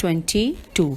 22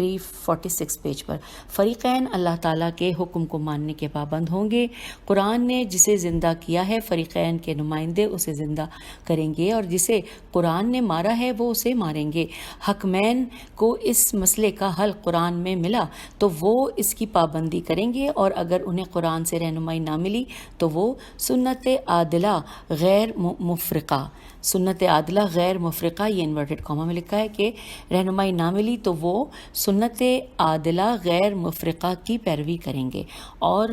346 page پر، فریقین اللہ تعالیٰ کے حکم کو ماننے کے پابند ہوں گے، قرآن نے جسے زندہ کیا ہے فریقین کے نمائندے اسے زندہ کریں گے، اور جسے قرآن نے مارا ہے وہ اسے ماریں گے۔ حکمین کو اس مسئلے کا حل قرآن میں ملا تو وہ اس کی پابندی کریں گے، اور اگر انہیں قرآن سے رہنمائی نہ ملی تو وہ سنت عادلہ غیر مفرقہ، سنت عادلہ غیر مفرقہ، یہ انورٹڈ کامہ میں لکھا ہے کہ رہنمائی نہ ملی تو وہ سنت عادلہ غیر مفرقہ کی پیروی کریں گے، اور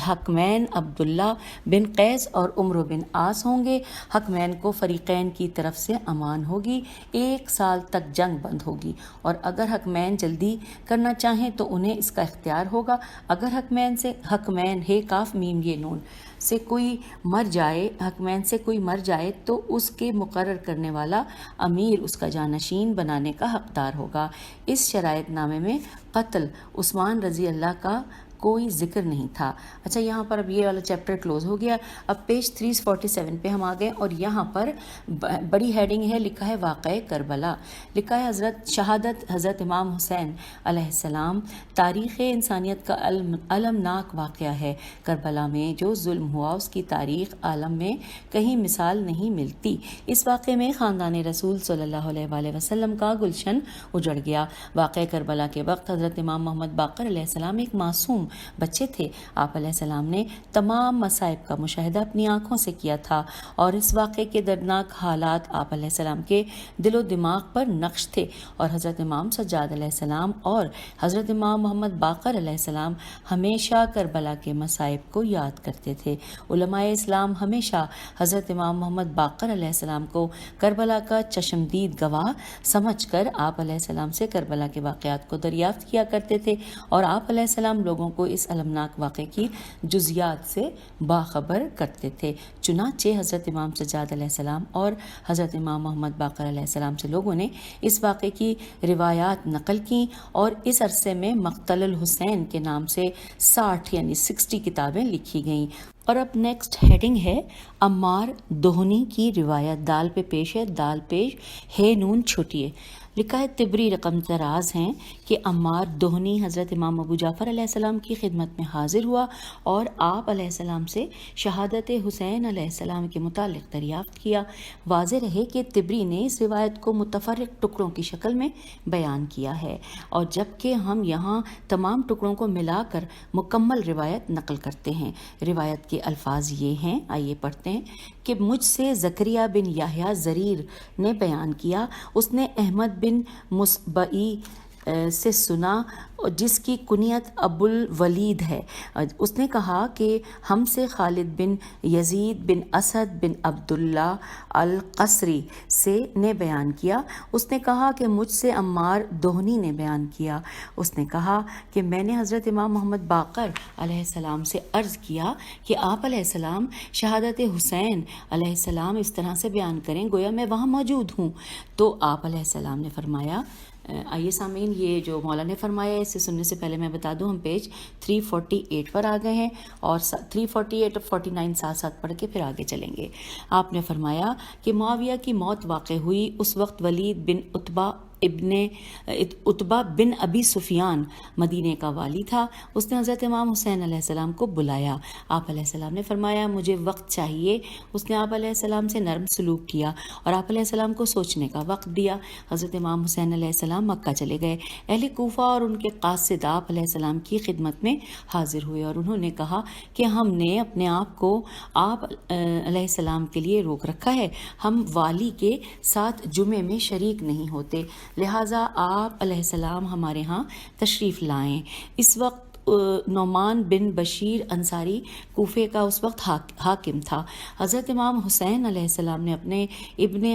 حکمین عبداللہ بن قیس اور عمر بن عاص ہوں گے۔ حکمین کو فریقین کی طرف سے امان ہوگی، 1 سال تک جنگ بند ہوگی، اور اگر حکمین جلدی کرنا چاہیں تو انہیں اس کا اختیار ہوگا۔ اگر حکمین ہے کاف میم یہ نون سے کوئی مر جائے تو اس کے مقرر کرنے والا امیر اس کا جانشین بنانے کا حقدار ہوگا۔ اس شرائط نامے میں قتل عثمان رضی اللہ کا کوئی ذکر نہیں تھا۔ اچھا، یہاں پر اب یہ والا چیپٹر کلوز ہو گیا۔ اب پیج 347 پہ ہم آ گئے، اور یہاں پر بڑی ہیڈنگ ہے، لکھا ہے واقعہ کربلا، لکھا ہے شہادت حضرت امام حسین علیہ السلام تاریخ انسانیت کا المناک واقعہ ہے۔ کربلا میں جو ظلم ہوا اس کی تاریخ عالم میں کہیں مثال نہیں ملتی۔ اس واقعے میں خاندان رسول صلی اللہ علیہ وآلہ وسلم کا گلشن اجڑ گیا۔ واقعہ کربلا کے وقت حضرت امام محمد باقر علیہ السلام ایک معصوم بچے تھے۔ آپ علیہ السلام نے تمام مصائب کا مشاہدہ اپنی آنکھوں سے کیا تھا، اور اس واقعے کے دردناک حالات آپ علیہ السلام کے دل و دماغ پر نقش تھے، اور حضرت امام سجاد علیہ السلام اور حضرت امام محمد باقر علیہ السلام ہمیشہ کربلا کے مصائب کو یاد کرتے تھے۔ علماء اسلام ہمیشہ حضرت امام محمد باقر علیہ السلام کو کربلا کا چشمدید گواہ سمجھ کر آپ علیہ السلام سے کربلا کے واقعات کو دریافت کیا کرتے تھے، اور آپ علیہ السلام لوگوں کو اس المناک واقعے کی جزیات سے باخبر کرتے تھے۔ چنانچہ حضرت امام سجاد علیہ السلام اور حضرت امام محمد باقر علیہ السلام سے لوگوں نے اس واقعے کی روایات نقل کی، اور اس عرصے میں مقتل الحسین کے نام سے 60 کتابیں لکھی گئیں۔ اور اب نیکسٹ ہیڈنگ ہے عمار دہنی کی روایت، دال پہ پیش ہے، دال پیش ہے نون چھوٹی ہے، لکھا ہے طبری رقم دراز ہیں کہ عمار دہنی حضرت امام ابو جعفر علیہ السلام کی خدمت میں حاضر ہوا اور آپ علیہ السلام سے شہادت حسین علیہ السلام کے متعلق دریافت کیا۔ واضح رہے کہ طبری نے اس روایت کو متفرق ٹکڑوں کی شکل میں بیان کیا ہے، اور جبکہ ہم یہاں تمام ٹکڑوں کو ملا کر مکمل روایت نقل کرتے ہیں۔ روایت کے الفاظ یہ ہیں، آئیے پڑھتے ہیں کہ مجھ سے زکریا بن یحییٰ زریر نے بیان کیا، اس نے احمد بن مصبعی سے سنا جس کی کنیت ابو الولید ہے۔ اس نے کہا کہ ہم سے خالد بن یزید بن اسد بن عبداللہ القصری نے بیان کیا، اس نے کہا کہ مجھ سے عمار دہنی نے بیان کیا، اس نے کہا کہ میں نے حضرت امام محمد باقر علیہ السلام سے عرض کیا کہ آپ علیہ السلام شہادت حسین علیہ السلام اس طرح سے بیان کریں گویا میں وہاں موجود ہوں، تو آپ علیہ السلام نے فرمایا، آئیے سامعین یہ جو مولا نے فرمایا ہے اسے سننے سے پہلے میں بتا دوں ہم پیج 348 پر آ گئے ہیں، اور 348 اور 49 ساتھ ساتھ پڑھ کے پھر آگے چلیں گے۔ آپ نے فرمایا کہ معاویہ کی موت واقع ہوئی، اس وقت ولید بن عتبہ بن ابی سفیان مدینے کا والی تھا۔ اس نے حضرت امام حسین علیہ السلام کو بلایا، آپ علیہ السلام نے فرمایا مجھے وقت چاہیے، اس نے آپ علیہ السلام سے نرم سلوک کیا اور آپ علیہ السلام کو سوچنے کا وقت دیا۔ حضرت امام حسین علیہ السلام مکہ چلے گئے، اہل کوفہ اور ان کے قاصد آپ علیہ السلام کی خدمت میں حاضر ہوئے، اور انہوں نے کہا کہ ہم نے اپنے آپ کو آپ علیہ السلام کے لیے روک رکھا ہے، ہم والی کے ساتھ جمعے میں شریک نہیں ہوتے، لہٰذا آپ علیہ السلام ہمارے ہاں تشریف لائیں۔ اس وقت نعمان بن بشیر انصاری کوفے کا اس وقت حاکم تھا۔ حضرت امام حسین علیہ السلام نے اپنے ابن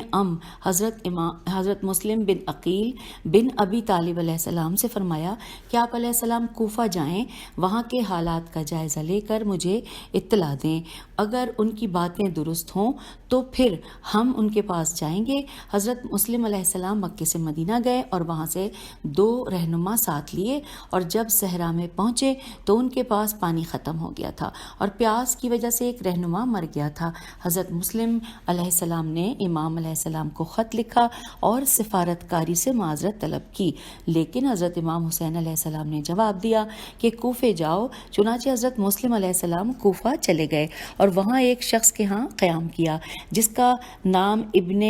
حضرت مسلم بن عقیل بن ابی طالب علیہ السلام سے فرمایا کہ آپ علیہ السلام کوفہ جائیں، وہاں کے حالات کا جائزہ لے کر مجھے اطلاع دیں، اگر ان کی باتیں درست ہوں تو پھر ہم ان کے پاس جائیں گے۔ حضرت مسلم علیہ السلام مکے سے مدینہ گئے اور وہاں سے 2 رہنما ساتھ لیے، اور جب صحرا میں پہنچے پہنچے تو ان کے پاس پانی ختم ہو گیا تھا اور پیاس کی وجہ سے ایک رہنما مر گیا تھا۔ حضرت مسلم علیہ السلام نے امام علیہ السلام کو خط لکھا اور سفارتکاری سے معذرت طلب کی، لیکن حضرت امام حسین علیہ السلام نے جواب دیا کہ کوفے جاؤ۔ چنانچہ حضرت مسلم علیہ السلام کوفہ چلے گئے اور وہاں ایک شخص کے ہاں قیام کیا جس کا نام ابن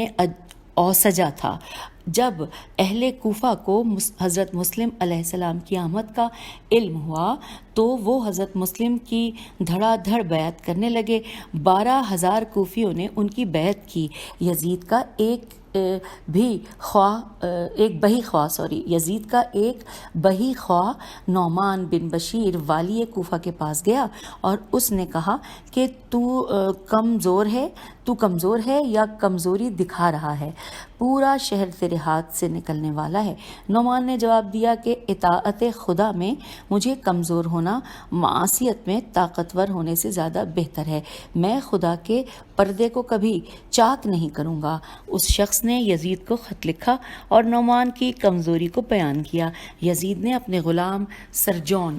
اوسجہ تھا۔ جب اہل کوفہ کو حضرت مسلم علیہ السلام کی آمد کا علم ہوا تو وہ حضرت مسلم کی دھڑا دھڑ بیعت کرنے لگے۔ 12,000 کوفیوں نے ان کی بیعت کی۔ یزید کا ایک بہی خواہ نعمان بن بشیر والی کوفہ کے پاس گیا اور اس نے کہا کہ تو کمزور ہے یا کمزوری دکھا رہا ہے؟ پورا شہر تیرے ہاتھ سے نکلنے والا ہے۔ نعمان نے جواب دیا کہ اطاعت خدا میں مجھے کمزور ہونا معصیت میں طاقتور ہونے سے زیادہ بہتر ہے۔ میں خدا کے پردے کو کبھی چاک نہیں کروں گا۔ اس شخص نے یزید کو خط لکھا اور نعمان کی کمزوری کو بیان کیا۔ یزید نے اپنے غلام سرجون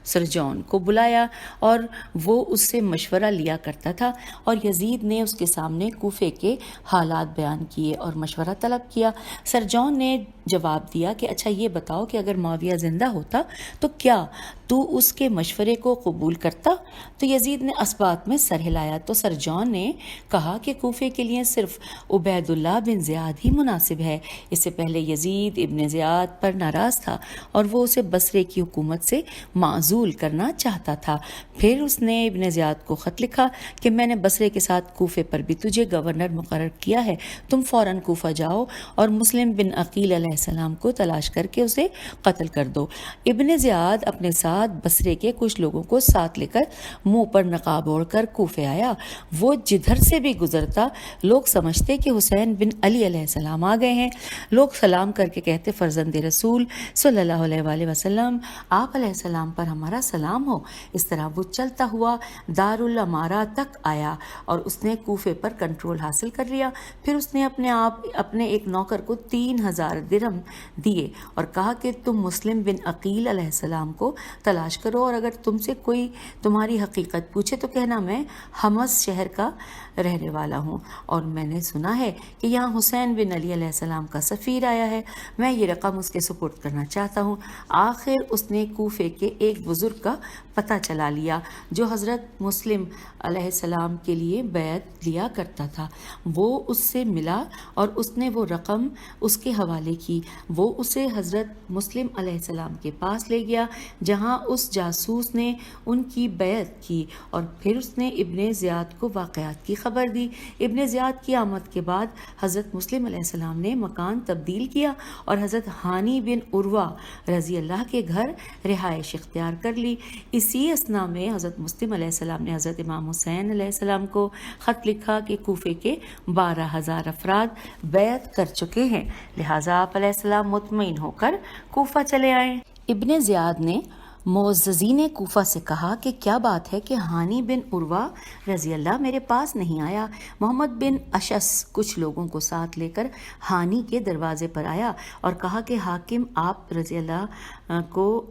سرجون کو بلایا اور وہ اس سے مشورہ لیا کرتا تھا اور یزید نے اس کے سامنے کوفے کے حالات بیان کیے اور مشورہ طلب کیا۔ سرجون نے جواب دیا کہ اچھا یہ بتاؤ کہ اگر معاویہ زندہ ہوتا تو کیا تو اس کے مشورے کو قبول کرتا؟ تو یزید نے اس بات میں سر ہلایا تو سرجون نے کہا کہ کوفے کے لیے صرف عبید اللہ بن زیاد ہی مناسب ہے۔ اس سے پہلے یزید ابن زیاد پر ناراض تھا اور وہ اسے بصرے کی حکومت سے معزول کرنا چاہتا تھا۔ پھر اس نے ابن زیاد کو خط لکھا کہ میں نے بصرے کے ساتھ کوفے پر بھی تجھے گورنر مقرر کیا ہے، تم فوراً کوفہ جاؤ اور مسلم بن عقیل علیہ السلام کو تلاش کر کے اسے قتل کر دو۔ ابن زیاد اپنے ساتھ بصرے کے کچھ لوگوں کو ساتھ لے کر منہ پر نقاب اوڑھ کر کوفے آیا۔ وہ جدھر سے بھی گزرتا لوگ سمجھتے کہ حسین بن علی علیہ السلام آ گئے ہیں۔ لوگ سلام کر کے کہتے فرزند رسول صلی اللہ علیہ وآلہ وسلم آپ علیہ السلام پر ہمارا سلام ہو۔ اس طرح وہ چلتا ہوا دارالامارہ تک آیا اور اس نے کوفے پر کنٹرول حاصل کر لیا۔ پھر اس نے اپنے ایک نوکر کو 3,000 درہم دیے اور کہا کہ تم مسلم بن عقیل علیہ السلام کو تلاش کرو اور اگر تم سے کوئی تمہاری حقیقت پوچھے تو کہنا میں حمص شہر کا رہنے والا ہوں اور میں نے سنا ہے کہ یہاں حسین بن علی علیہ السلام کا سفیر آیا ہے، میں یہ رقم اس کے سپرد کرنا چاہتا ہوں۔ آخر اس نے کوفے کے ایک بزرگ کا پتہ چلا لیا جو حضرت مسلم علیہ السلام کے لیے بیعت لیا کرتا تھا۔ وہ اس سے ملا اور اس نے وہ رقم اس کے حوالے کی۔ وہ اسے حضرت مسلم علیہ السلام کے پاس لے گیا جہاں اس جاسوس نے ان کی بیعت کی اور پھر اس نے ابن زیاد کو واقعات کی خبر دی۔ ابن زیاد کی آمد کے بعد حضرت مسلم علیہ السلام نے مکان تبدیل کیا اور حضرت ہانی بن عروہ رضی اللہ کے گھر رہائش اختیار کر لی۔ اسی اثنا میں حضرت مسلم علیہ السلام نے حضرت امام حسین علیہ السلام کو خط لکھا کہ کوفے کے 12,000 افراد بیعت کر چکے ہیں، لہٰذا آپ علیہ السلام مطمئن ہو کر کوفہ چلے آئیں۔ ابن زیاد نے معززین کوفہ سے کہا کہ کیا بات ہے کہ ہانی بن عروہ رضی اللہ میرے پاس نہیں آیا؟ محمد بن اشعث کچھ لوگوں کو ساتھ لے کر ہانی کے دروازے پر آیا اور کہا کہ حاکم آپ رضی اللہ کو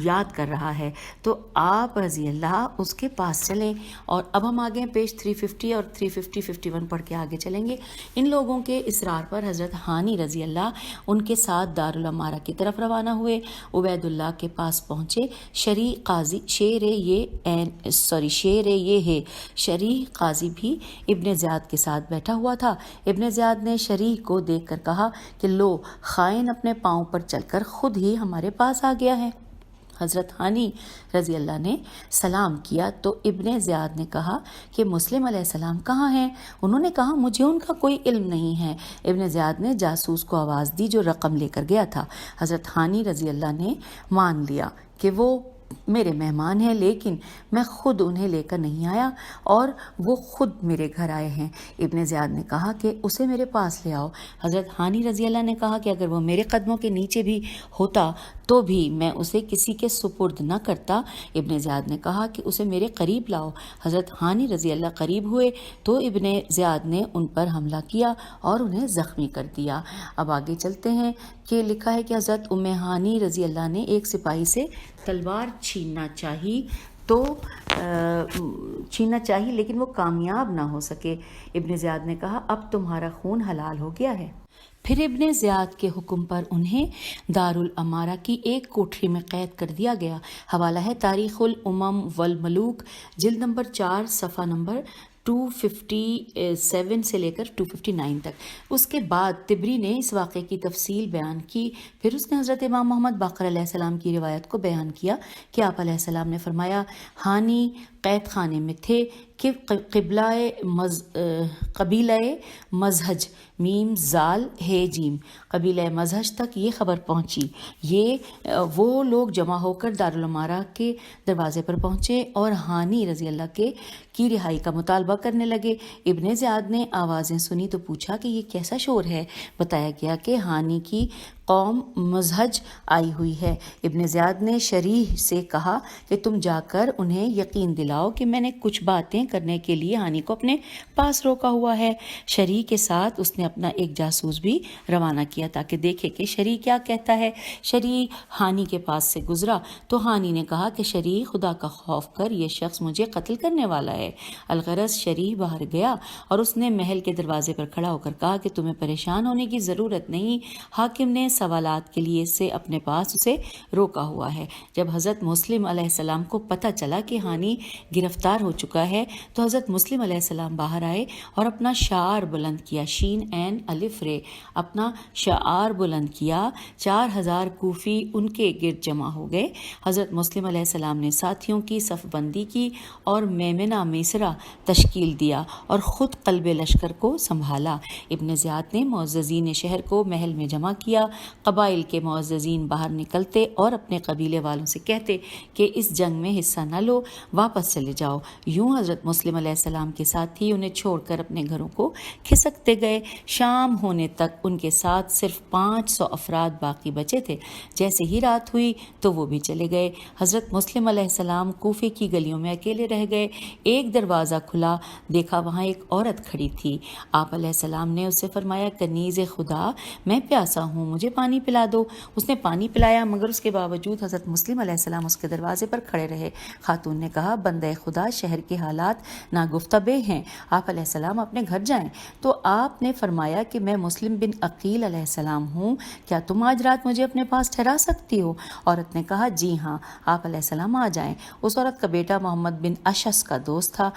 یاد کر رہا ہے، تو آپ رضی اللہ اس کے پاس چلیں۔ اور اب ہم آگے پیج 350 اور 351 پڑھ کے آگے چلیں گے۔ ان لوگوں کے اصرار پر حضرت ہانی رضی اللہ ان کے ساتھ دارالامارہ کی طرف روانہ ہوئے۔ عبید اللہ کے پاس پہنچے۔ شریح قاضی بھی ابن زیاد کے ساتھ بیٹھا ہوا تھا۔ ابن زیاد نے شریح کو دیکھ کر کہا کہ لو، خائن اپنے پاؤں پر چل کر خود ہی ہمارے پاس آ گیا ہے۔ حضرت ہانی رضی اللہ نے سلام کیا تو ابن زیاد نے کہا کہ مسلم علیہ السلام کہاں ہیں؟ انہوں نے کہا مجھے ان کا کوئی علم نہیں ہے۔ ابن زیاد نے جاسوس کو آواز دی جو رقم لے کر گیا تھا۔ حضرت ہانی رضی اللہ نے مان لیا کہ وہ میرے مہمان ہیں لیکن میں خود انہیں لے کر نہیں آیا اور وہ خود میرے گھر آئے ہیں۔ ابن زیاد نے کہا کہ اسے میرے پاس لے آؤ۔ حضرت ہانی رضی اللہ نے کہا کہ اگر وہ میرے قدموں کے نیچے بھی ہوتا تو بھی میں اسے کسی کے سپرد نہ کرتا۔ ابن زیاد نے کہا کہ اسے میرے قریب لاؤ۔ حضرت ہانی رضی اللہ قریب ہوئے تو ابن زیاد نے ان پر حملہ کیا اور انہیں زخمی کر دیا۔ اب آگے چلتے ہیں کہ لکھا ہے کہ حضرت ام ہانی رضی اللہ نے ایک سپاہی سے تلوار چھیننا چاہی لیکن وہ کامیاب نہ ہو سکے۔ ابن زیاد نے کہا اب تمہارا خون حلال ہو گیا ہے۔ پھر ابن زیاد کے حکم پر انہیں دارالامارہ کی ایک کوٹری میں قید کر دیا گیا۔ حوالہ ہے تاریخ الامم والملوک، جلد نمبر 4، صفحہ نمبر 257 سے لے کر 259 تک۔ اس کے بعد طبری نے اس واقعے کی تفصیل بیان کی۔ پھر اس نے حضرت امام محمد باقر علیہ السلام کی روایت کو بیان کیا کہ آپ علیہ السلام نے فرمایا ہانی قید خانے میں تھے کہ قبیلہ مزہج میم زال ہے جیم قبیلہ مزہج تک یہ خبر پہنچی۔ وہ لوگ جمع ہو کر دارالامارہ کے دروازے پر پہنچے اور ہانی رضی اللہ کی رہائی کا مطالبہ کرنے لگے۔ ابن زیاد نے آوازیں سنی تو پوچھا کہ یہ کیسا شور ہے؟ بتایا گیا کہ ہانی کی قوم مزہج آئی ہوئی ہے۔ ابن زیاد نے شریح سے کہا کہ تم جا کر انہیں یقین دلاؤ کہ میں نے کچھ باتیں کرنے کے لیے ہانی کو اپنے پاس روکا ہوا ہے۔ شریح کے ساتھ اس نے اپنا ایک جاسوس بھی روانہ کیا تاکہ دیکھے کہ شریح کیا کہتا ہے۔ شریح ہانی کے پاس سے گزرا تو ہانی نے کہا کہ شریح خدا کا خوف کر، یہ شخص مجھے قتل کرنے والا ہے۔ الغرض شریح باہر گیا اور اس نے محل کے دروازے پر کھڑا ہو کر کہا کہ تمہیں پریشان ہونے کی ضرورت نہیں، حاکم نے سوالات کے لیے سے اپنے پاس اسے روکا ہوا ہے۔ جب حضرت مسلم علیہ السلام کو پتہ چلا کہ ہانی گرفتار ہو چکا ہے تو حضرت مسلم علیہ السلام باہر آئے اور اپنا شعار بلند کیا، شین عین الف رے، اپنا شعار بلند کیا۔ 4000 کوفی ان کے گرد جمع ہو گئے۔ حضرت مسلم علیہ السلام نے ساتھیوں کی صف بندی کی اور میمنہ میسرہ تشکیل دیا اور خود قلب لشکر کو سنبھالا۔ ابن زیاد نے معززین شہر کو محل میں جمع کیا۔ قبائل کے معززین باہر نکلتے اور اپنے قبیلے والوں سے کہتے کہ اس جنگ میں حصہ نہ لو، واپس چلے جاؤ۔ یوں حضرت مسلم علیہ السلام کے ساتھی انہیں چھوڑ کر اپنے گھروں کو کھسکتے گئے۔ شام ہونے تک ان کے ساتھ صرف 500 افراد باقی بچے تھے۔ جیسے ہی رات ہوئی تو وہ بھی چلے گئے۔ حضرت مسلم علیہ السلام کوفے کی گلیوں میں اکیلے رہ گئے۔ ایک دروازہ کھلا، دیکھا وہاں ایک عورت کھڑی تھی۔ آپ علیہ السلام نے اس سے فرمایا کنیز خدا، میں پیاسا ہوں، مجھے پانی پلا دو۔ اس نے پانی پلایا مگر اس کے باوجود حضرت مسلم علیہ السلام اس کے دروازے پر کھڑے رہے۔ خاتون نے کہا بندہ خدا، شہر کے حالات ناگفتبے ہیں، آپ علیہ السلام اپنے گھر جائیں۔ تو آپ نے فرمایا کہ میں مسلم بن عقیل علیہ السلام ہوں، کیا تم آج رات مجھے اپنے پاس ٹھہرا سکتی ہو؟ عورت نے کہا جی ہاں، آپ علیہ السلام آ جائیں۔ اس عورت کا بیٹا محمد بن اشس کا دوست تھا۔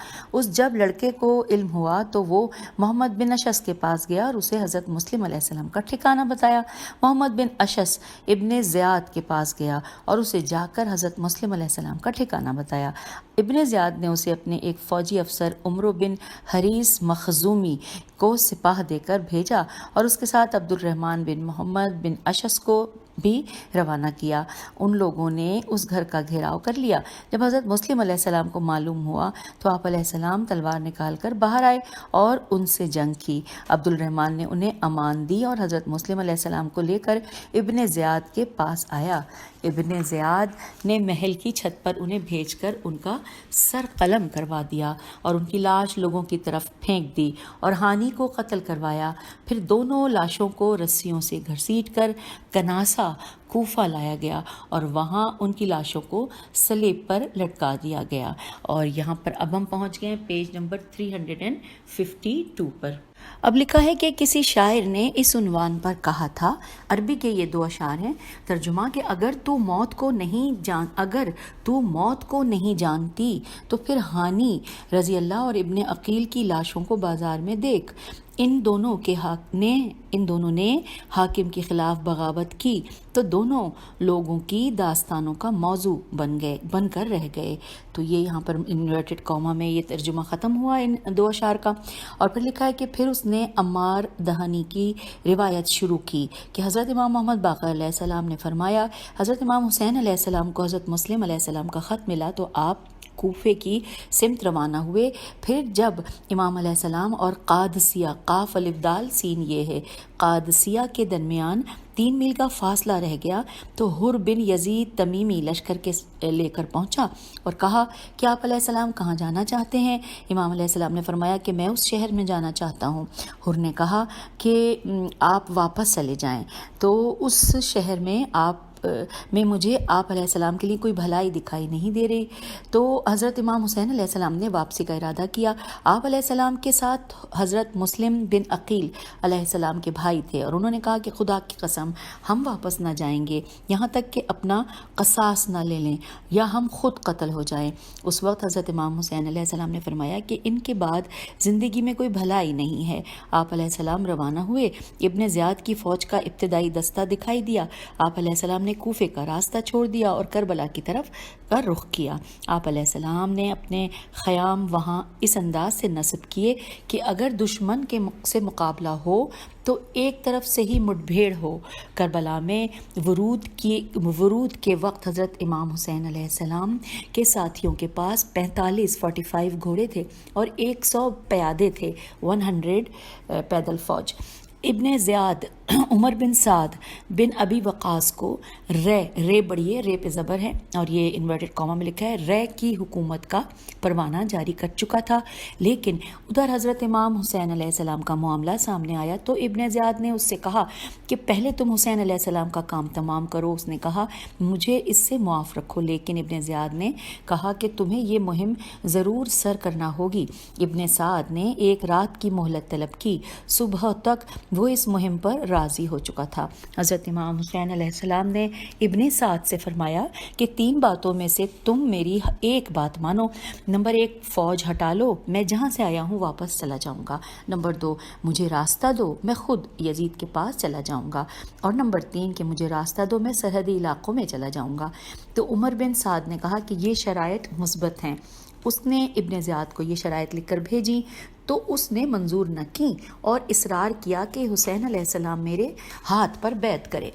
جب لڑکے کو علم ہوا تو وہ محمد بن اشس کے پاس گیا اور اسے حضرت مسلم علیہ السلام کا ٹھکانہ بتایا۔ محمد بن اشس ابن زیاد کے پاس گیا اور اسے جا کر حضرت مسلم علیہ السلام کا ٹھکانہ بتایا۔ ابن زیاد نے اسے اپنے ایک فوجی افسر عمرو بن حریث مخزومی کو سپاہ دے کر بھیجا اور اس کے ساتھ عبد الرحمن بن محمد بن اشس کو بھی روانہ کیا۔ ان لوگوں نے اس گھر کا گھیراؤ کر لیا۔ جب حضرت مسلم علیہ السلام کو معلوم ہوا تو آپ علیہ السلام تلوار نکال کر باہر آئے اور ان سے جنگ کی۔ عبد الرحمن نے انہیں امان دی اور حضرت مسلم علیہ السلام کو لے کر ابن زیاد کے پاس آیا۔ ابن زیاد نے محل کی چھت پر انہیں بھیج کر ان کا سر قلم کروا دیا اور ان کی لاش لوگوں کی طرف پھینک دی اور ہانی کو قتل کروایا۔ پھر دونوں لاشوں کو رسیوں سے گھسیٹ کر کناسہ کوفہ لایا گیا اور وہاں ان کی لاشوں کو صلیب پر لٹکا دیا گیا۔ اور یہاں پر اب ہم پہنچ گئے ہیں پیج نمبر 352 پر۔ اب لکھا ہے کہ کسی شاعر نے اس عنوان پر کہا تھا، عربی کے یہ 2 اشعار ہیں، ترجمہ کہ اگر تو موت کو نہیں جانتی تو پھر ہانی رضی اللہ اور ابن عقیل کی لاشوں کو بازار میں دیکھ۔ ان دونوں نے حاکم کے خلاف بغاوت کی تو دونوں لوگوں کی داستانوں کا موضوع بن کر رہ گئے. تو یہ یہاں پر انورٹڈ کاما میں یہ ترجمہ ختم ہوا ان دو اشعار کا. اور پھر لکھا ہے کہ پھر اس نے عمار دہانی کی روایت شروع کی کہ حضرت امام محمد باقر علیہ السلام نے فرمایا، حضرت امام حسین علیہ السلام کو حضرت مسلم علیہ السلام کا خط ملا تو آپ کوفے کی سمت روانہ ہوئے. پھر جب امام علیہ السلام اور قادسیہ، قاف الف دال سین یہ ہے، قادسیہ کے درمیان 3 میل کا فاصلہ رہ گیا تو حر بن یزید تمیمی لشکر کے لے کر پہنچا اور کہا کہ آپ علیہ السلام کہاں جانا چاہتے ہیں؟ امام علیہ السلام نے فرمایا کہ میں اس شہر میں جانا چاہتا ہوں. حر نے کہا کہ آپ واپس چلے جائیں، تو اس شہر میں مجھے آپ علیہ السلام کے لیے کوئی بھلائی دکھائی نہیں دے رہی. تو حضرت امام حسین علیہ السلام نے واپسی کا ارادہ کیا. آپ علیہ السلام کے ساتھ حضرت مسلم بن عقیل علیہ السلام کے بھائی تھے اور انہوں نے کہا کہ خدا کی قسم ہم واپس نہ جائیں گے یہاں تک کہ اپنا قصاص نہ لے لیں یا ہم خود قتل ہو جائیں. اس وقت حضرت امام حسین علیہ السلام نے فرمایا کہ ان کے بعد زندگی میں کوئی بھلائی نہیں ہے. آپ علیہ السلام روانہ ہوئے. ابن زیاد کی فوج کا ابتدائی دستہ دکھائی دیا. آپ علیہ السلام نے کوفے کا راستہ چھوڑ دیا اور کربلا کی طرف کا رخ کیا. آپ علیہ السلام نے اپنے خیام وہاں اس انداز سے نصب کیے کہ اگر دشمن سے مقابلہ ہو تو ایک طرف سے ہی مٹبھیڑ ہو. کربلا میں ورود کے وقت حضرت امام حسین علیہ السلام کے ساتھیوں کے پاس 45 گھوڑے تھے اور 100 پیادے تھے، 100 پیدل فوج. ابن زیاد عمر بن سعد بن ابی وقاص کو رے بڑھیے، رے پہ زبر ہے اور یہ انورٹڈ کاما میں لکھا ہے، رے کی حکومت کا پروانہ جاری کر چکا تھا. لیکن ادھر حضرت امام حسین علیہ السلام کا معاملہ سامنے آیا تو ابن زیاد نے اس سے کہا کہ پہلے تم حسین علیہ السلام کا کام تمام کرو. اس نے کہا مجھے اس سے معاف رکھو، لیکن ابن زیاد نے کہا کہ تمہیں یہ مہم ضرور سر کرنا ہوگی. ابن سعد نے ایک رات کی مہلت طلب کی. صبح تک وہ اس مہم پر راضی ہو چکا تھا. حضرت امام حسین علیہ السلام نے ابن سعد سے فرمایا کہ 3 باتوں میں سے تم میری ایک بات مانو. نمبر 1 فوج ہٹا لو، میں جہاں سے آیا ہوں واپس چلا جاؤں گا. نمبر 2 مجھے راستہ دو، میں خود یزید کے پاس چلا جاؤں گا. اور نمبر 3 کہ مجھے راستہ دو، میں سرحدی علاقوں میں چلا جاؤں گا. تو عمر بن سعد نے کہا کہ یہ شرائط مثبت ہیں. اس نے ابن زیاد کو یہ شرائط لکھ کر بھیجی تو اس نے منظور نہ کی اور اصرار کیا کہ حسین علیہ السلام میرے ہاتھ پر بیعت کرے.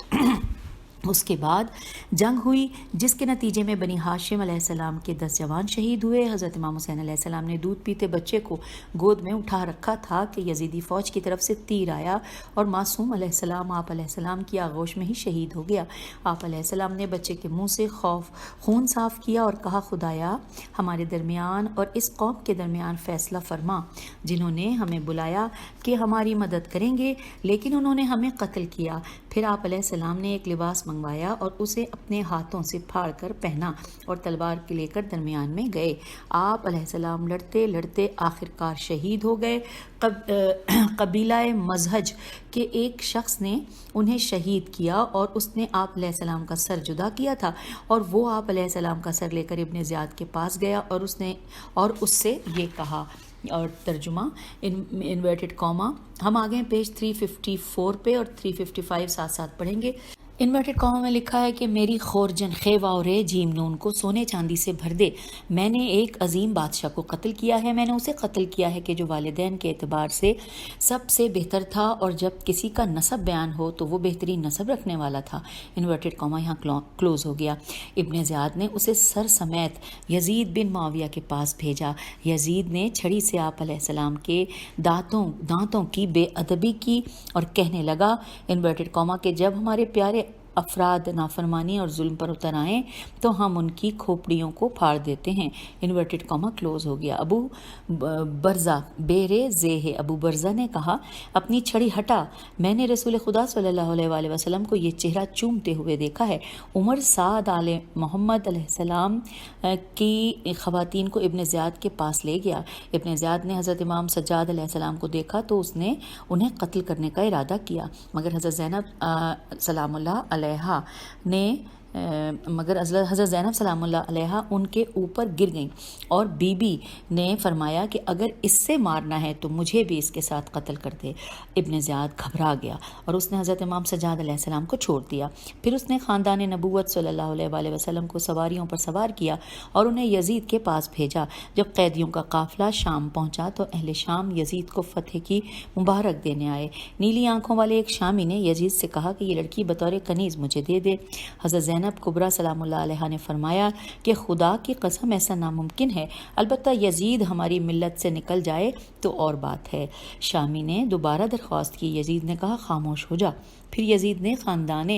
اس کے بعد جنگ ہوئی جس کے نتیجے میں بنی ہاشم علیہ السلام کے 10 جوان شہید ہوئے. حضرت امام حسین علیہ السلام نے دودھ پیتے بچے کو گود میں اٹھا رکھا تھا کہ یزیدی فوج کی طرف سے تیر آیا اور معصوم علیہ السلام آپ علیہ السلام کی آغوش میں ہی شہید ہو گیا. آپ علیہ السلام نے بچے کے منہ سے خون صاف کیا اور کہا خدایا ہمارے درمیان اور اس قوم کے درمیان فیصلہ فرما جنہوں نے ہمیں بلایا کہ ہماری مدد کریں گے لیکن انہوں نے ہمیں قتل کیا. پھر آپ علیہ السلام نے ایک لباس منگوایا اور اسے اپنے ہاتھوں سے پھاڑ کر پہنا اور تلوار کے لے کر درمیان میں گئے. آپ علیہ السلام لڑتے لڑتے آخرکار شہید ہو گئے. قبیلہ مزہج کے ایک شخص نے انہیں شہید کیا اور اس نے آپ علیہ السلام کا سر جدا کیا تھا اور وہ آپ علیہ السلام کا سر لے کر ابن زیاد کے پاس گیا اور اس سے یہ کہا. اور ترجمہ انورٹڈ کاما. ہم آگے پیج 354 پہ اور 355 ساتھ ساتھ پڑھیں گے. انورٹڈ کاما میں لکھا ہے کہ میری خورجن خیوہ اور جیم نون کو سونے چاندی سے بھر دے. میں نے ایک عظیم بادشاہ کو قتل کیا ہے. میں نے اسے قتل کیا ہے کہ جو والدین کے اعتبار سے سب سے بہتر تھا اور جب کسی کا نسب بیان ہو تو وہ بہترین نسب رکھنے والا تھا. انورٹڈ کاما یہاں کلوز ہو گیا. ابن زیاد نے اسے سر سمیت یزید بن معاویہ کے پاس بھیجا. یزید نے چھڑی سے آپ علیہ السلام کے دانتوں کی بے ادبی کی اور کہنے لگا انورٹڈ کاما کہ جب ہمارے پیارے افراد نافرمانی اور ظلم پر اتر آئیں تو ہم ان کی کھوپڑیوں کو پھاڑ دیتے ہیں. انورٹڈ کاما کلوز ہو گیا. ابو برزہ بیر زے ہے. ابو برزہ نے کہا اپنی چھڑی ہٹا، میں نے رسول خدا صلی اللہ علیہ وآلہ وسلم کو یہ چہرہ چومتے ہوئے دیکھا ہے. عمر سعد آل محمد علیہ السلام کی خواتین کو ابن زیاد کے پاس لے گیا. ابن زیاد نے حضرت امام سجاد علیہ السلام کو دیکھا تو اس نے انہیں قتل کرنے کا ارادہ کیا، مگر حضرت زینب سلام اللہ علیہ نے مگر حضرت زینب سلام اللہ علیہ ان کے اوپر گر گئیں اور بی بی نے فرمایا کہ اگر اس سے مارنا ہے تو مجھے بھی اس کے ساتھ قتل کر دے۔ ابن زیاد گھبرا گیا اور اس نے حضرت امام سجاد علیہ السلام کو چھوڑ دیا۔ پھر اس نے خاندان نبوت صلی اللہ علیہ وآلہ وسلم کو سواریوں پر سوار کیا اور انہیں یزید کے پاس بھیجا۔ جب قیدیوں کا قافلہ شام پہنچا تو اہل شام یزید کو فتح کی مبارک دینے آئے۔ نیلی آنکھوں والے ایک شامی نے یزید سے کہا کہ یہ لڑکی بطور کنیز مجھے دے دے۔ حضرت زینب کبریٰ سلام اللہ علیہ نے فرمایا کہ خدا کی قسم ایسا ناممکن ہے، البتہ یزید ہماری ملت سے نکل جائے تو اور بات ہے۔ شامی نے دوبارہ درخواست کی۔ یزید نے کہا خاموش ہو جا۔ پھر یزید نے خاندان